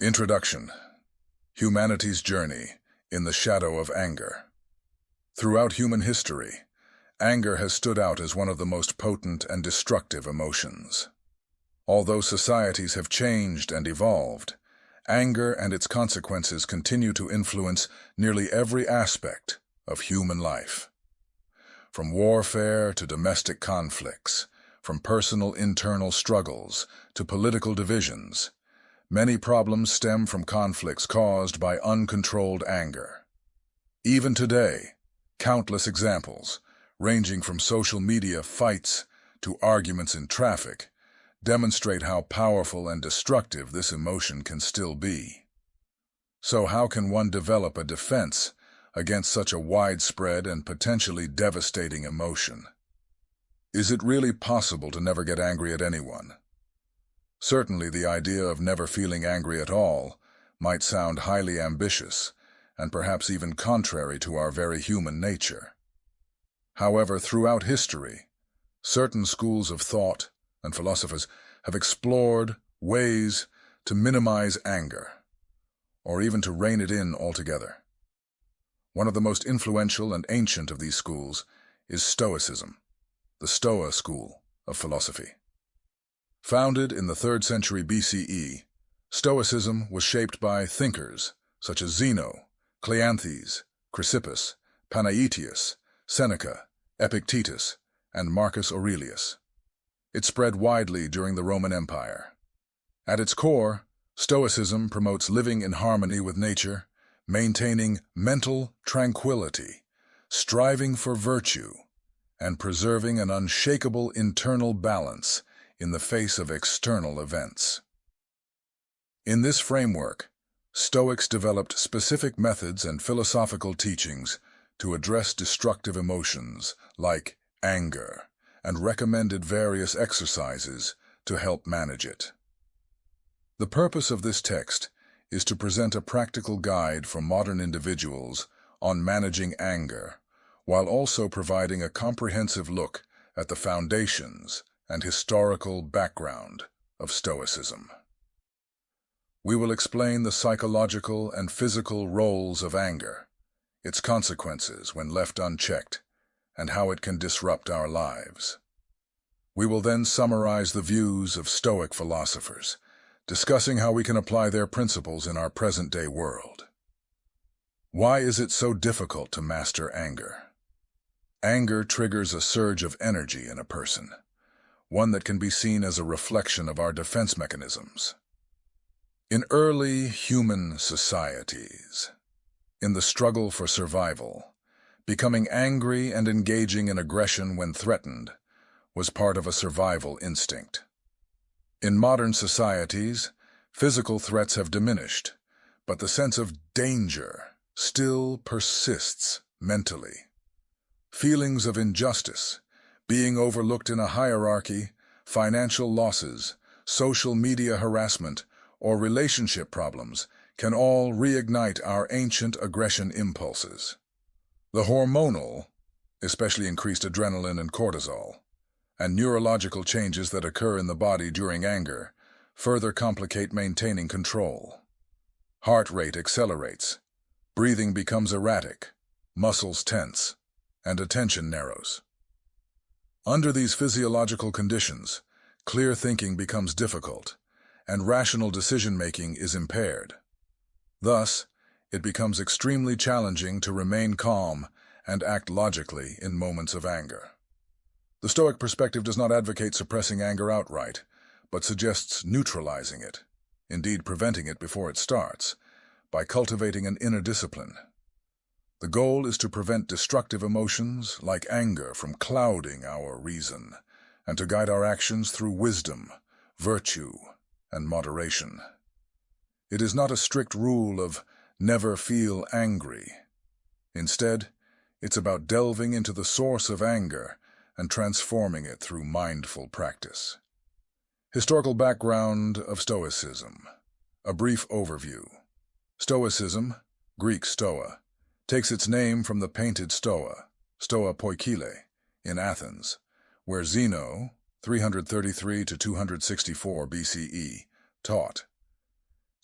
Introduction. Humanity's Journey in the Shadow of Anger. Throughout human history, anger has stood out as one of the most potent and destructive emotions. Although societies have changed and evolved, anger and its consequences continue to influence nearly every aspect of human life. From warfare to domestic conflicts, from personal internal struggles to political divisions, many problems stem from conflicts caused by uncontrolled anger. Even today, countless examples, ranging from social media fights to arguments in traffic, demonstrate how powerful and destructive this emotion can still be. So how can one develop a defense against such a widespread and potentially devastating emotion? Is it really possible to never get angry at anyone? Certainly, the idea of never feeling angry at all might sound highly ambitious and perhaps even contrary to our very human nature. However, throughout history, certain schools of thought and philosophers have explored ways to minimize anger, or even to rein it in altogether. One of the most influential and ancient of these schools is Stoicism, the Stoa school of philosophy. Founded in the 3rd century BCE, Stoicism was shaped by thinkers such as Zeno, Cleanthes, Chrysippus, Panaetius, Seneca, Epictetus, and Marcus Aurelius. It spread widely during the Roman Empire. At its core, Stoicism promotes living in harmony with nature, maintaining mental tranquility, striving for virtue, and preserving an unshakable internal balance in the face of external events. In this framework, Stoics developed specific methods and philosophical teachings to address destructive emotions like anger, and recommended various exercises to help manage it. The purpose of this text is to present a practical guide for modern individuals on managing anger, while also providing a comprehensive look at the foundations and historical background of Stoicism. We will explain the psychological and physical roles of anger, its consequences when left unchecked, and how it can disrupt our lives. We will then summarize the views of Stoic philosophers, discussing how we can apply their principles in our present-day world. Why is it so difficult to master anger? Anger triggers a surge of energy in a person, one that can be seen as a reflection of our defense mechanisms. In early human societies, in the struggle for survival, becoming angry and engaging in aggression when threatened was part of a survival instinct. In modern societies, physical threats have diminished, but the sense of danger still persists mentally. Feelings of injustice, being overlooked in a hierarchy, financial losses, social media harassment, or relationship problems can all reignite our ancient aggression impulses. The hormonal, especially increased adrenaline and cortisol, and neurological changes that occur in the body during anger further complicate maintaining control. Heart rate accelerates, breathing becomes erratic, muscles tense, and attention narrows. Under these physiological conditions, clear thinking becomes difficult, and rational decision-making is impaired. Thus, it becomes extremely challenging to remain calm and act logically in moments of anger. The Stoic perspective does not advocate suppressing anger outright, but suggests neutralizing it, indeed preventing it before it starts, by cultivating an inner discipline. The goal is to prevent destructive emotions like anger from clouding our reason, and to guide our actions through wisdom, virtue, and moderation. It is not a strict rule of never feel angry. Instead, it's about delving into the source of anger and transforming it through mindful practice. Historical background of Stoicism. A brief overview. Stoicism, Greek stoa, takes its name from the painted stoa, Stoa Poikile, in Athens, where Zeno, 333 to 264 BCE, taught.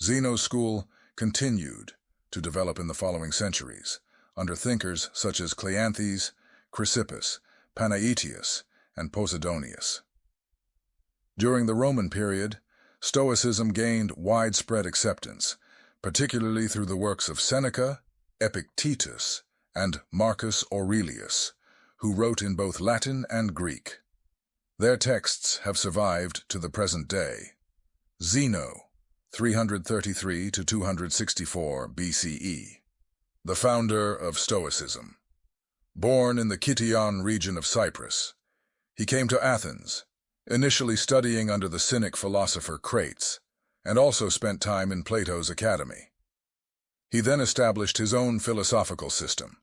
Zeno's school continued to develop in the following centuries, under thinkers such as Cleanthes, Chrysippus, Panaetius, and Posidonius. During the Roman period, Stoicism gained widespread acceptance, particularly through the works of Seneca, Epictetus, and Marcus Aurelius, who wrote in both Latin and Greek. Their texts have survived to the present day. Zeno, 333 to 264 BCE, the founder of Stoicism. Born in the Kition region of Cyprus, he came to Athens, initially studying under the Cynic philosopher Crates, and also spent time in Plato's academy. He then established his own philosophical system,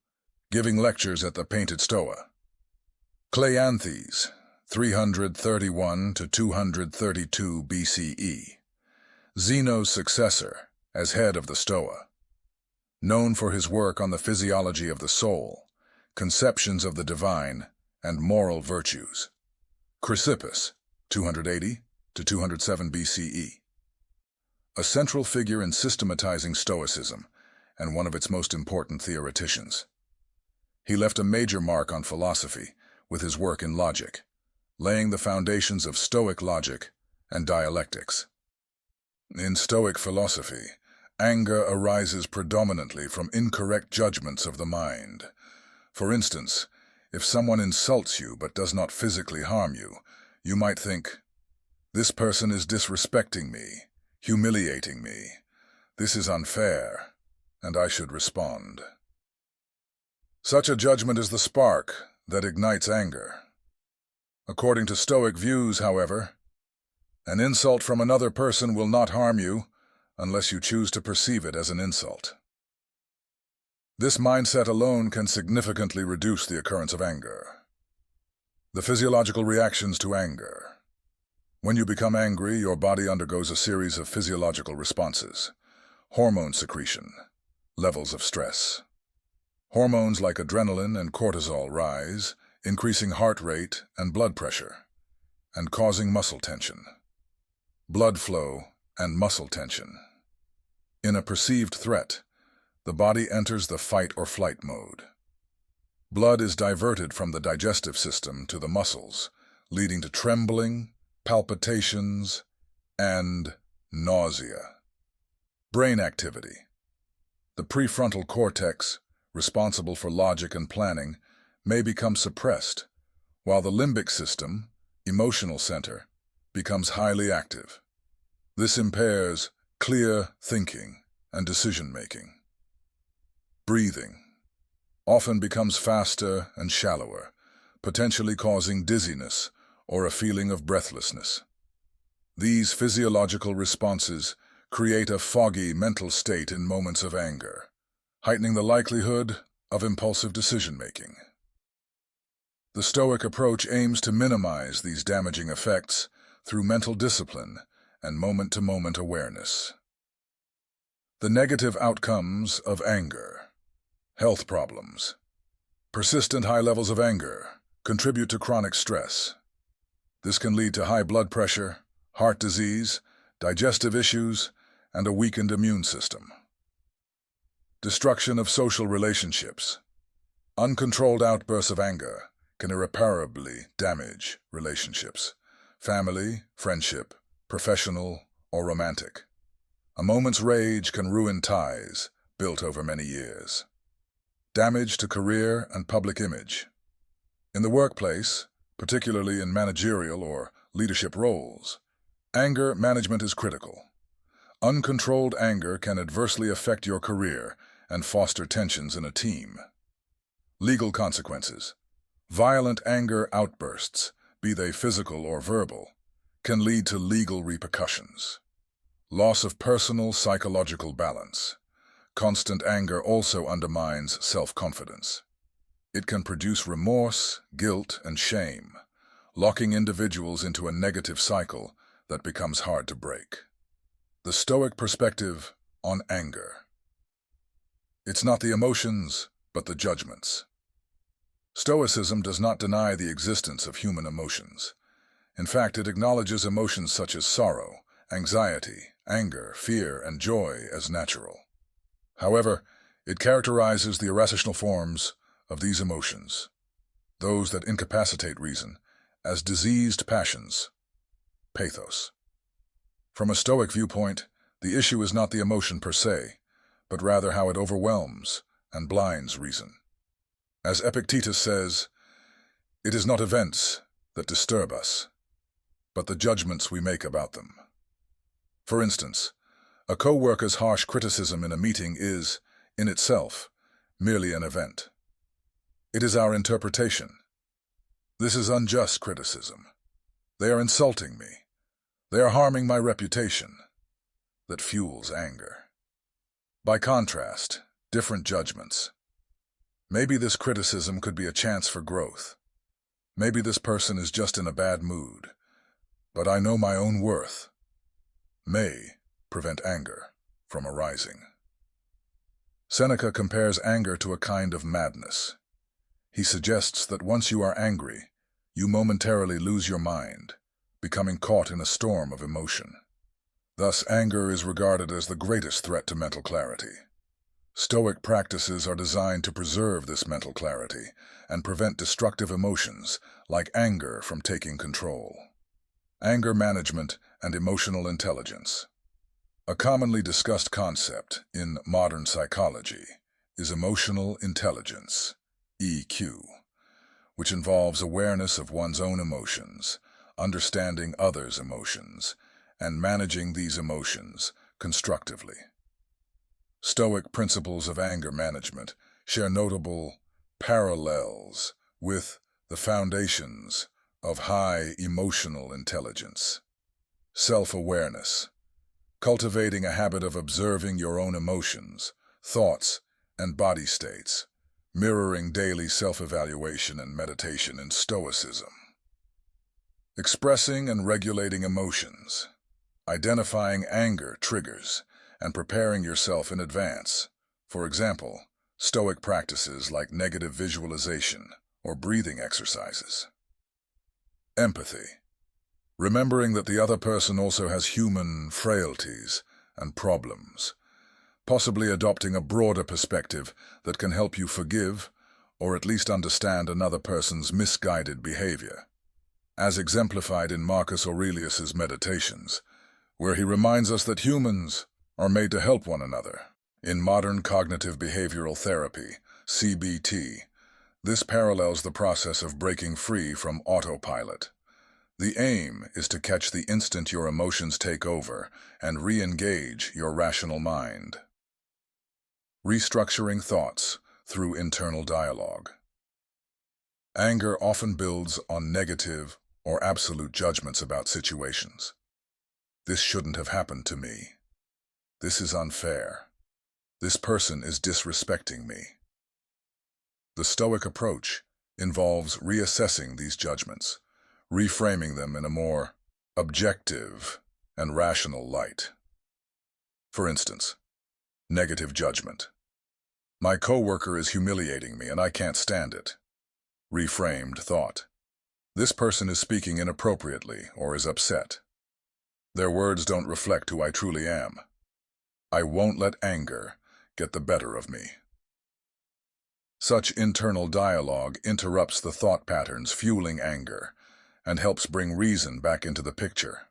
giving lectures at the Painted Stoa. Cleanthes, 331 to 232 BCE, Zeno's successor as head of the Stoa. Known for his work on the physiology of the soul, conceptions of the divine, and moral virtues. Chrysippus, 280 to 207 BCE. A central figure in systematizing Stoicism and one of its most important theoreticians. He left a major mark on philosophy with his work in logic, laying the foundations of Stoic logic and dialectics. In Stoic philosophy, anger arises predominantly from incorrect judgments of the mind. For instance, if someone insults you but does not physically harm you, you might think, "This person is disrespecting me, humiliating me. This is unfair, and I should respond." Such a judgment is the spark that ignites anger. According to Stoic views, however, an insult from another person will not harm you unless you choose to perceive it as an insult. This mindset alone can significantly reduce the occurrence of anger. The physiological reactions to anger. When you become angry, your body undergoes a series of physiological responses. Hormone secretion, levels of stress. Hormones like adrenaline and cortisol rise, increasing heart rate and blood pressure, and causing muscle tension. Blood flow and muscle tension. In a perceived threat, the body enters the fight or flight mode. Blood is diverted from the digestive system to the muscles, leading to trembling, palpitations, and nausea. Brain activity. The prefrontal cortex, responsible for logic and planning, may become suppressed, while the limbic system, emotional center, becomes highly active. This impairs clear thinking and decision-making. Breathing often becomes faster and shallower, potentially causing dizziness or a feeling of breathlessness. These physiological responses create a foggy mental state in moments of anger, heightening the likelihood of impulsive decision-making. The Stoic approach aims to minimize these damaging effects through mental discipline and moment-to-moment awareness. The negative outcomes of anger. Health problems. Persistent high levels of anger contribute to chronic stress. This can lead to high blood pressure, heart disease, digestive issues, and a weakened immune system. Destruction of social relationships. Uncontrolled outbursts of anger can irreparably damage relationships, family, friendship, professional, or romantic. A moment's rage can ruin ties built over many years. Damage to career and public image. In the workplace, particularly in managerial or leadership roles, anger management is critical. Uncontrolled anger can adversely affect your career and foster tensions in a team. Legal consequences. Violent anger outbursts, be they physical or verbal, can lead to legal repercussions. Loss of personal psychological balance. Constant anger also undermines self-confidence. It can produce remorse, guilt, and shame, locking individuals into a negative cycle that becomes hard to break. The Stoic perspective on anger. It's not the emotions, but the judgments. Stoicism does not deny the existence of human emotions. In fact, it acknowledges emotions such as sorrow, anxiety, anger, fear, and joy as natural. However, it characterizes the irrational forms of these emotions, those that incapacitate reason, as diseased passions, pathos. From a Stoic viewpoint, the issue is not the emotion per se, but rather how it overwhelms and blinds reason. As Epictetus says, it is not events that disturb us, but the judgments we make about them. For instance, a co-worker's harsh criticism in a meeting is, in itself, merely an event. It is our interpretation. This is unjust criticism. They are insulting me. They are harming my reputation. That fuels anger. By contrast, different judgments. Maybe this criticism could be a chance for growth. Maybe this person is just in a bad mood, but I know my own worth. May prevent anger from arising. Seneca compares anger to a kind of madness. He suggests that once you are angry, you momentarily lose your mind, becoming caught in a storm of emotion. Thus, anger is regarded as the greatest threat to mental clarity. Stoic practices are designed to preserve this mental clarity and prevent destructive emotions like anger from taking control. Anger management and emotional intelligence. A commonly discussed concept in modern psychology is emotional intelligence, EQ, which involves awareness of one's own emotions, understanding others' emotions, and managing these emotions constructively. Stoic principles of anger management share notable parallels with the foundations of high emotional intelligence. Self-awareness. Cultivating a habit of observing your own emotions, thoughts, and body states, mirroring daily self-evaluation and meditation in Stoicism. Expressing and regulating emotions. Identifying anger triggers and preparing yourself in advance. For example, Stoic practices like negative visualization or breathing exercises. Empathy. Remembering that the other person also has human frailties and problems. Possibly adopting a broader perspective that can help you forgive or at least understand another person's misguided behavior. As exemplified in Marcus Aurelius's Meditations, where he reminds us that humans are made to help one another. In modern cognitive behavioral therapy, CBT, this parallels the process of breaking free from autopilot. The aim is to catch the instant your emotions take over and re-engage your rational mind. Restructuring thoughts through internal dialogue. Anger often builds on negative or absolute judgments about situations. This shouldn't have happened to me. This is unfair. This person is disrespecting me. The Stoic approach involves reassessing these judgments, reframing them in a more objective and rational light. For instance, negative judgment. My coworker is humiliating me and I can't stand it. Reframed thought. This person is speaking inappropriately or is upset. Their words don't reflect who I truly am. I won't let anger get the better of me. Such internal dialogue interrupts the thought patterns fueling anger and helps bring reason back into the picture.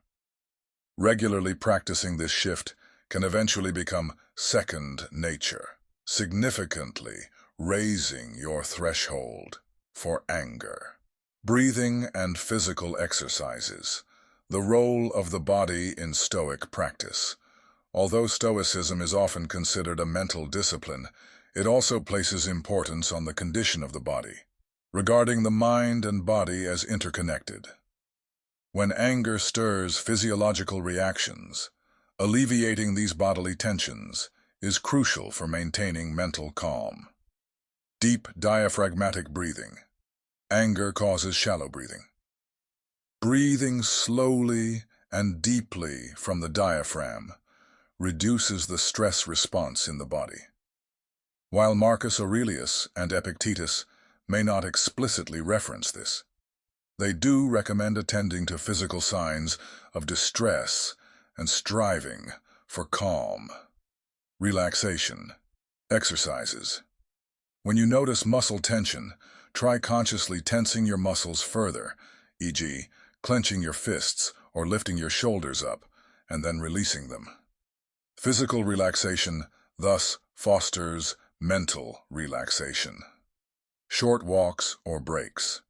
Regularly practicing this shift can eventually become second nature, significantly raising your threshold for anger. Breathing and physical exercises. The role of the body in Stoic practice. Although Stoicism is often considered a mental discipline, it also places importance on the condition of the body, regarding the mind and body as interconnected. When anger stirs physiological reactions, alleviating these bodily tensions is crucial for maintaining mental calm. Deep diaphragmatic breathing. Anger causes shallow breathing. Breathing slowly and deeply from the diaphragm reduces the stress response in the body. While Marcus Aurelius and Epictetus may not explicitly reference this, they do recommend attending to physical signs of distress and striving for calm. Relaxation. Exercises. When you notice muscle tension, try consciously tensing your muscles further, e.g., clenching your fists or lifting your shoulders up, and then releasing them. Physical relaxation thus fosters mental relaxation. Short walks or breaks.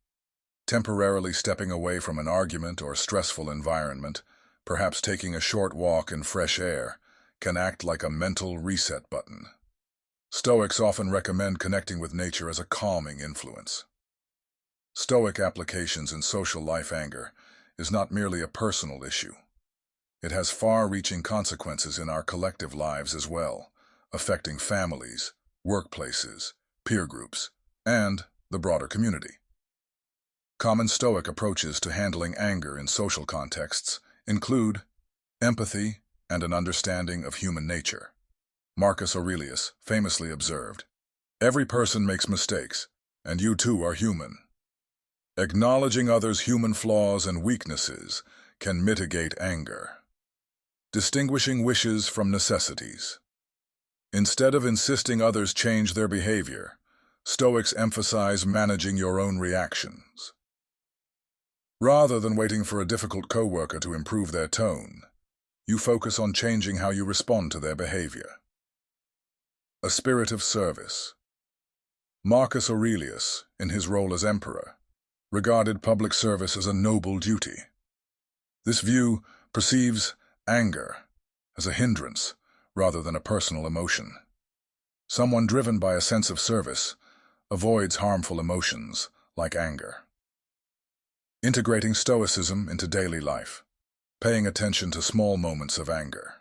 Temporarily stepping away from an argument or stressful environment, perhaps taking a short walk in fresh air, can act like a mental reset button. Stoics often recommend connecting with nature as a calming influence. Stoic applications in social life. Anger is not merely a personal issue. It has far-reaching consequences in our collective lives as well, affecting families, workplaces, peer groups, and the broader community. Common Stoic approaches to handling anger in social contexts include empathy and an understanding of human nature. Marcus Aurelius famously observed, "Every person makes mistakes, and you too are human." Acknowledging others' human flaws and weaknesses can mitigate anger. Distinguishing wishes from necessities. Instead of insisting others change their behavior, Stoics emphasize managing your own reactions. Rather than waiting for a difficult coworker to improve their tone, you focus on changing how you respond to their behavior. A spirit of service. Marcus Aurelius, in his role as emperor, regarded public service as a noble duty. This view perceives anger as a hindrance rather than a personal emotion. Someone driven by a sense of service avoids harmful emotions like anger. Integrating Stoicism into daily life. Paying attention to small moments of anger.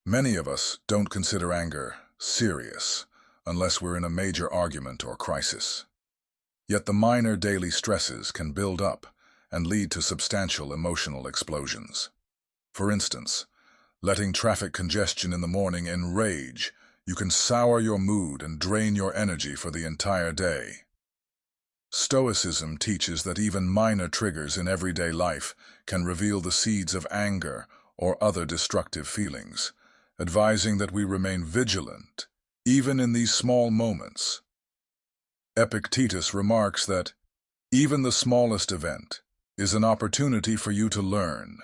Many of us don't consider anger serious unless we're in a major argument or crisis. Yet the minor daily stresses can build up and lead to substantial emotional explosions. For instance, letting traffic congestion in the morning enrage, you can sour your mood and drain your energy for the entire day. Stoicism teaches that even minor triggers in everyday life can reveal the seeds of anger or other destructive feelings, advising that we remain vigilant, even in these small moments. Epictetus remarks that even the smallest event is an opportunity for you to learn.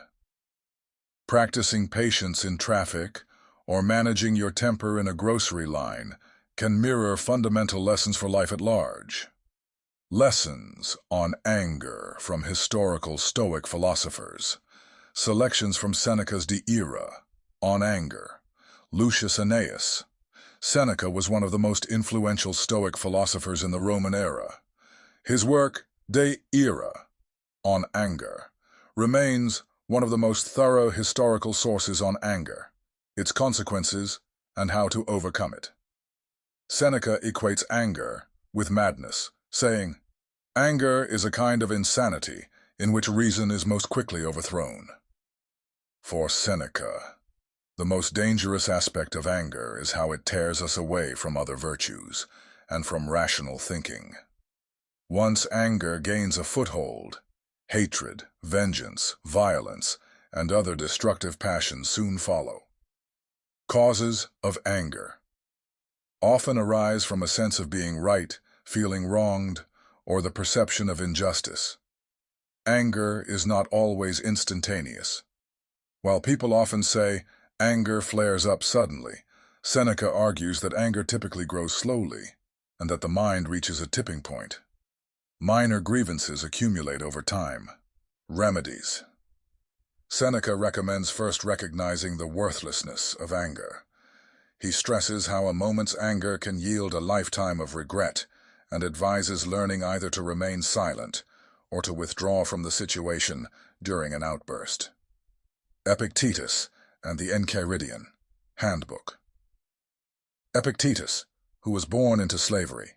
Practicing patience in traffic or managing your temper in a grocery line can mirror fundamental lessons for life at large. Lessons on anger from historical Stoic philosophers. Selections from Seneca's De Ira, on anger. Lucius Annaeus. Seneca was one of the most influential Stoic philosophers in the Roman era. His work, De Ira, on anger, remains one of the most thorough historical sources on anger, its consequences, and how to overcome it. Seneca equates anger with madness, saying, "Anger is a kind of insanity in which reason is most quickly overthrown." For Seneca, the most dangerous aspect of anger is how it tears us away from other virtues and from rational thinking. Once anger gains a foothold, hatred, vengeance, violence, and other destructive passions soon follow. Causes of anger often arise from a sense of being right, feeling wronged, or the perception of injustice. Anger is not always instantaneous. While people often say anger flares up suddenly, Seneca argues that anger typically grows slowly and that the mind reaches a tipping point. Minor grievances accumulate over time. Remedies. Seneca recommends first recognizing the worthlessness of anger. He stresses how a moment's anger can yield a lifetime of regret and advises learning either to remain silent or to withdraw from the situation during an outburst. Epictetus and the Enchiridion Handbook. Epictetus, who was born into slavery,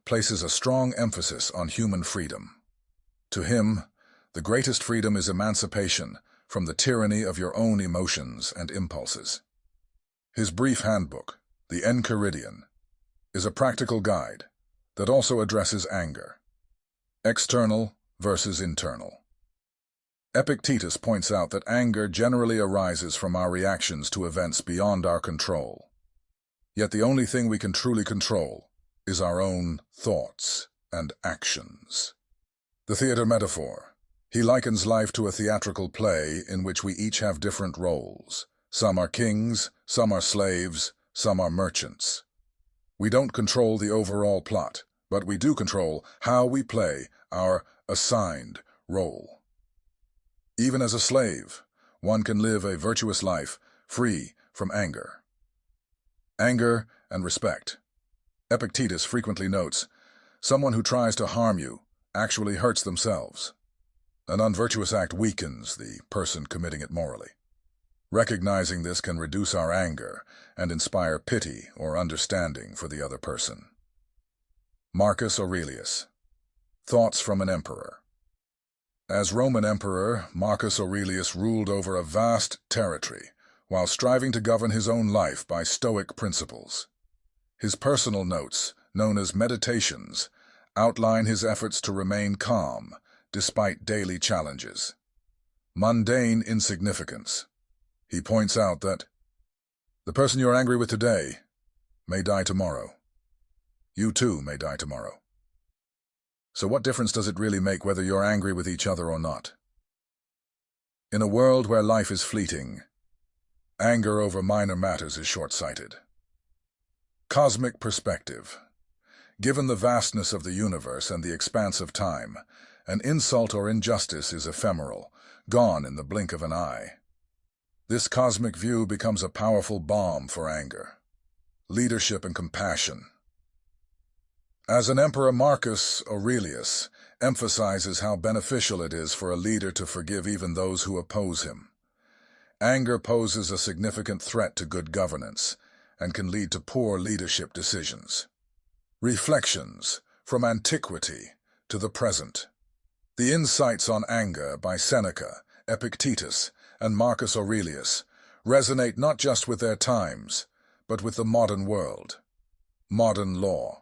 places a strong emphasis on human freedom. To him, the greatest freedom is emancipation from the tyranny of your own emotions and impulses. His brief handbook, the Enchiridion, is a practical guide that also addresses anger, external versus internal. Epictetus points out that anger generally arises from our reactions to events beyond our control. Yet the only thing we can truly control is our own thoughts and actions. The theater metaphor. He likens life to a theatrical play in which we each have different roles. Some are kings, some are slaves, some are merchants. We don't control the overall plot, but we do control how we play our assigned role. Even as a slave, one can live a virtuous life free from anger. Anger and respect. Epictetus frequently notes, someone who tries to harm you actually hurts themselves. An unvirtuous act weakens the person committing it morally. Recognizing this can reduce our anger and inspire pity or understanding for the other person. Marcus Aurelius. Thoughts from an Emperor. As Roman Emperor, Marcus Aurelius ruled over a vast territory while striving to govern his own life by Stoic principles. His personal notes, known as meditations, outline his efforts to remain calm despite daily challenges. Mundane insignificance. He points out that the person you're angry with today may die tomorrow. You too may die tomorrow. So what difference does it really make whether you're angry with each other or not? In a world where life is fleeting, anger over minor matters is short-sighted. Cosmic perspective. Given the vastness of the universe and the expanse of time, an insult or injustice is ephemeral, gone in the blink of an eye. This cosmic view becomes a powerful balm for anger, leadership, and compassion. As an emperor, Marcus Aurelius emphasizes how beneficial it is for a leader to forgive even those who oppose him. Anger poses a significant threat to good governance and can lead to poor leadership decisions. Reflections from antiquity to the present. The insights on anger by Seneca, Epictetus, and Marcus Aurelius resonate not just with their times, but with the modern world. Modern law.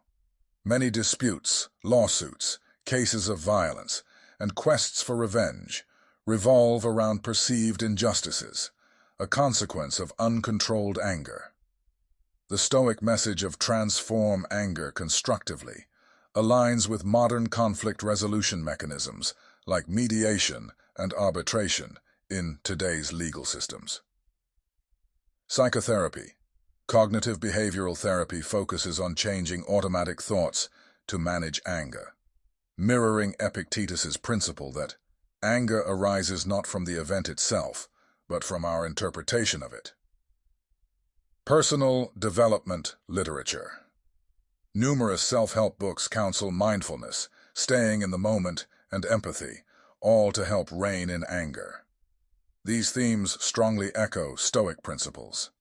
Many disputes, lawsuits, cases of violence, and quests for revenge revolve around perceived injustices, a consequence of uncontrolled anger. The Stoic message of transform anger constructively aligns with modern conflict resolution mechanisms like mediation and arbitration in today's legal systems. Psychotherapy. Cognitive behavioral therapy focuses on changing automatic thoughts to manage anger, mirroring Epictetus's principle that anger arises not from the event itself, but from our interpretation of it. Personal development literature. Numerous self-help books counsel mindfulness, staying in the moment, and empathy, all to help rein in anger. These themes strongly echo Stoic principles.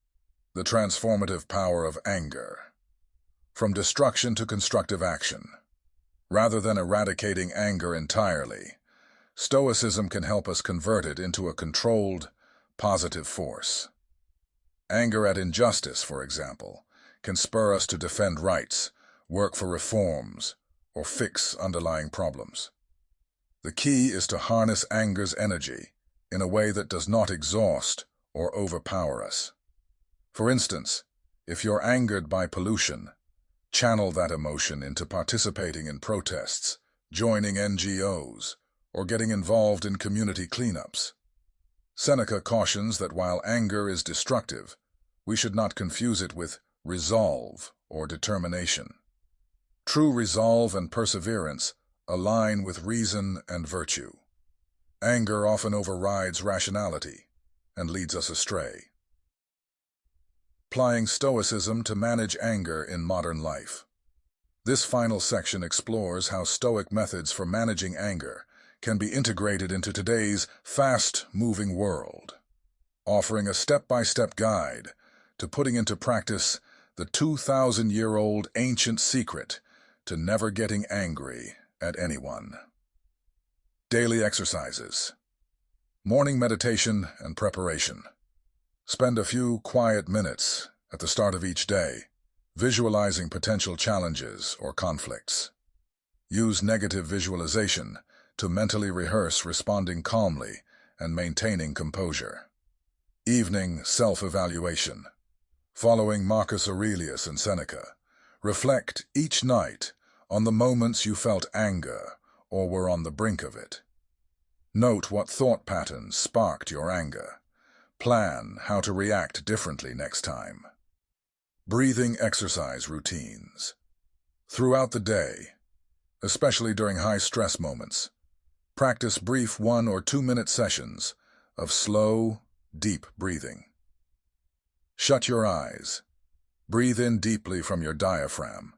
The transformative power of anger. From destruction to constructive action. Rather than eradicating anger entirely, Stoicism can help us convert it into a controlled, positive force. Anger at injustice, for example, can spur us to defend rights, work for reforms, or fix underlying problems. The key is to harness anger's energy in a way that does not exhaust or overpower us. For instance, if you're angered by pollution, channel that emotion into participating in protests, joining NGOs, or getting involved in community cleanups. Seneca cautions that while anger is destructive, we should not confuse it with resolve or determination. True resolve and perseverance align with reason and virtue. Anger often overrides rationality and leads us astray. Applying Stoicism to manage anger in modern life. This final section explores how Stoic methods for managing anger can be integrated into today's fast-moving world, offering a step-by-step guide to putting into practice the 2,000-year-old ancient secret to never getting angry at anyone. Daily exercises. Morning meditation and preparation. Spend a few quiet minutes at the start of each day, visualizing potential challenges or conflicts. Use negative visualization to mentally rehearse responding calmly and maintaining composure. Evening self-evaluation. Following Marcus Aurelius and Seneca, reflect each night on the moments you felt anger or were on the brink of it. Note what thought patterns sparked your anger. Plan how to react differently next time. Breathing exercise routines. Throughout the day, especially during high-stress moments, practice brief 1 or 2 minute sessions of slow, deep breathing. Shut your eyes. Breathe in deeply from your diaphragm,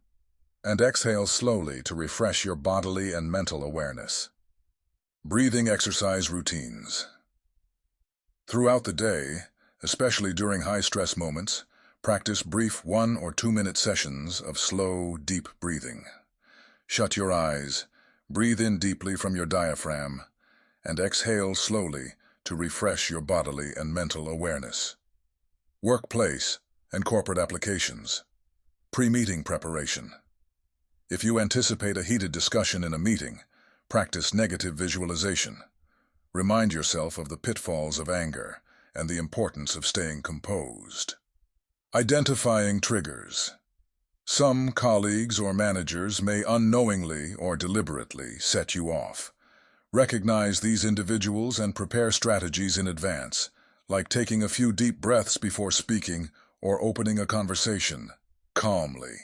and exhale slowly to refresh your bodily and mental awareness. Breathing exercise routines. Throughout the day, especially during high-stress moments, practice brief 1 or 2 minute sessions of slow, deep breathing. Shut your eyes, breathe in deeply from your diaphragm, and exhale slowly to refresh your bodily and mental awareness. Workplace and corporate applications. Pre-meeting preparation. If you anticipate a heated discussion in a meeting, practice negative visualization. Remind yourself of the pitfalls of anger and the importance of staying composed. Identifying triggers. Some colleagues or managers may unknowingly or deliberately set you off. Recognize these individuals and prepare strategies in advance, like taking a few deep breaths before speaking or opening a conversation calmly.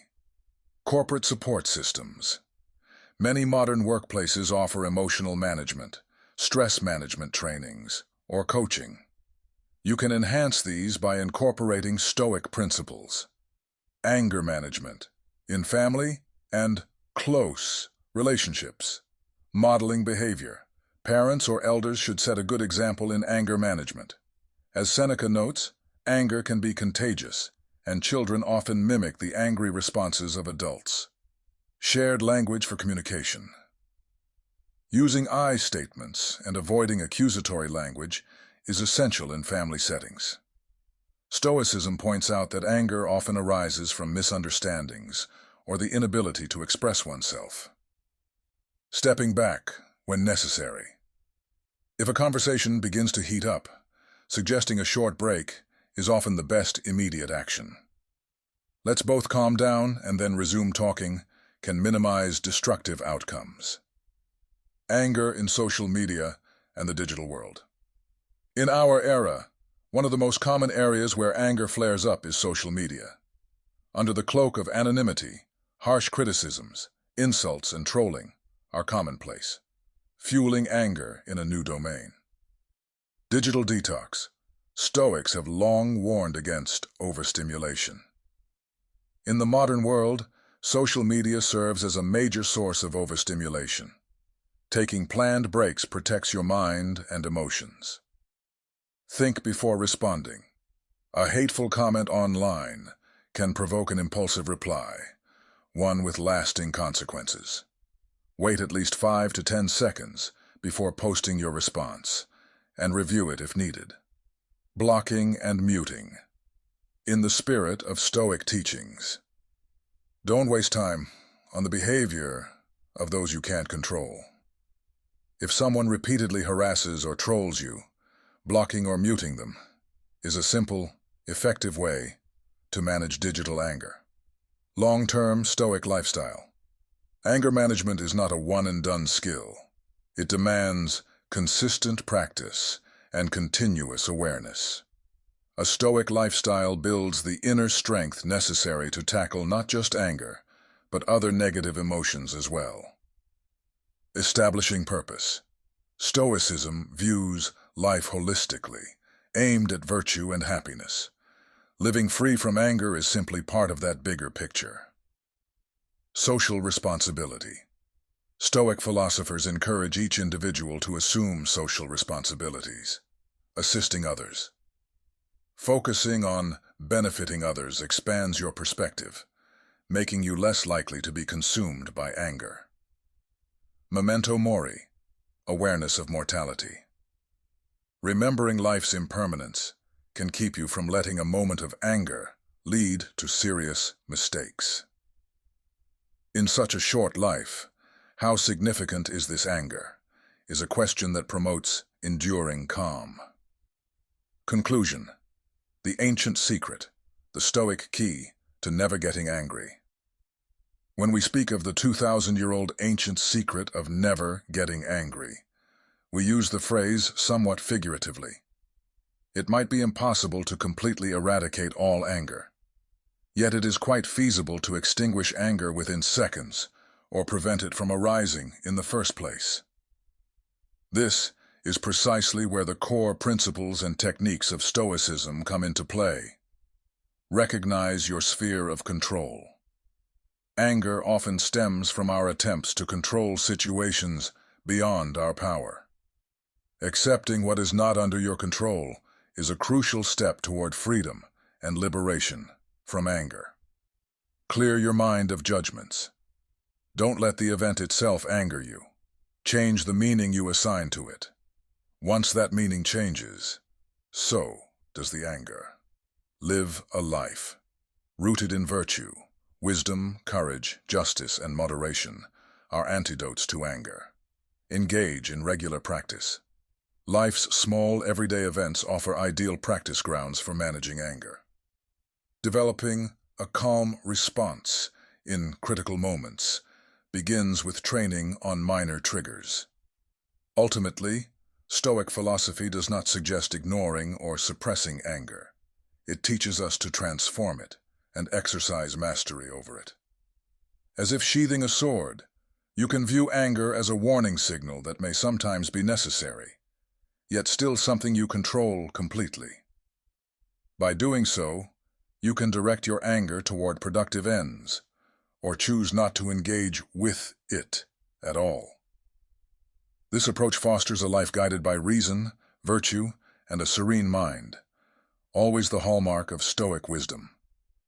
Corporate support systems. Many modern workplaces offer emotional management, stress management trainings, or coaching. You can enhance these by incorporating Stoic principles. Anger management in family and close relationships. Modeling behavior. Parents or elders should set a good example in anger management. As Seneca notes, anger can be contagious, and children often mimic the angry responses of adults. Shared language for communication. Using I statements and avoiding accusatory language is essential in family settings. Stoicism points out that anger often arises from misunderstandings or the inability to express oneself. Stepping back when necessary. If a conversation begins to heat up, suggesting a short break is often the best immediate action. Let's both calm down and then resume talking can minimize destructive outcomes. Anger in social media and the digital world. In our era, one of the most common areas where anger flares up is social media. Under the cloak of anonymity, harsh criticisms, insults, and trolling are commonplace, fueling anger in a new domain. Digital detox. Stoics have long warned against overstimulation. In the modern world, social media serves as a major source of overstimulation. Taking planned breaks protects your mind and emotions. Think before responding. A hateful comment online can provoke an impulsive reply, one with lasting consequences. Wait at least 5 to 10 seconds before posting your response, and review it if needed. Blocking and muting. In the spirit of Stoic teachings, don't waste time on the behavior of those you can't control. If someone repeatedly harasses or trolls you, blocking or muting them is a simple, effective way to manage digital anger. Long-term Stoic lifestyle. Anger management is not a one-and-done skill. It demands consistent practice and continuous awareness. A Stoic lifestyle builds the inner strength necessary to tackle not just anger, but other negative emotions as well. Establishing purpose. Stoicism views life holistically, aimed at virtue and happiness. Living free from anger is simply part of that bigger picture. Social responsibility. Stoic philosophers encourage each individual to assume social responsibilities, assisting others. Focusing on benefiting others expands your perspective, making you less likely to be consumed by anger. Memento mori, awareness of mortality. Remembering life's impermanence can keep you from letting a moment of anger lead to serious mistakes. In such a short life, how significant is this anger? Is a question that promotes enduring calm. Conclusion: the ancient secret, the Stoic key to never getting angry. When we speak of the 2,000-year-old ancient secret of never getting angry, we use the phrase somewhat figuratively. It might be impossible to completely eradicate all anger. Yet it is quite feasible to extinguish anger within seconds or prevent it from arising in the first place. This is precisely where the core principles and techniques of Stoicism come into play. Recognize your sphere of control. Anger often stems from our attempts to control situations beyond our power. Accepting what is not under your control is a crucial step toward freedom and liberation from anger. Clear your mind of judgments. Don't let the event itself anger you. Change the meaning you assign to it. Once that meaning changes, so does the anger. Live a life rooted in virtue. Wisdom, courage, justice, and moderation are antidotes to anger. Engage in regular practice. Life's small, everyday events offer ideal practice grounds for managing anger. Developing a calm response in critical moments begins with training on minor triggers. Ultimately, Stoic philosophy does not suggest ignoring or suppressing anger. It teaches us to transform it and exercise mastery over it. As if sheathing a sword, you can view anger as a warning signal that may sometimes be necessary, yet still something you control completely. By doing so, you can direct your anger toward productive ends, or choose not to engage with it at all. This approach fosters a life guided by reason, virtue, and a serene mind, always the hallmark of Stoic wisdom.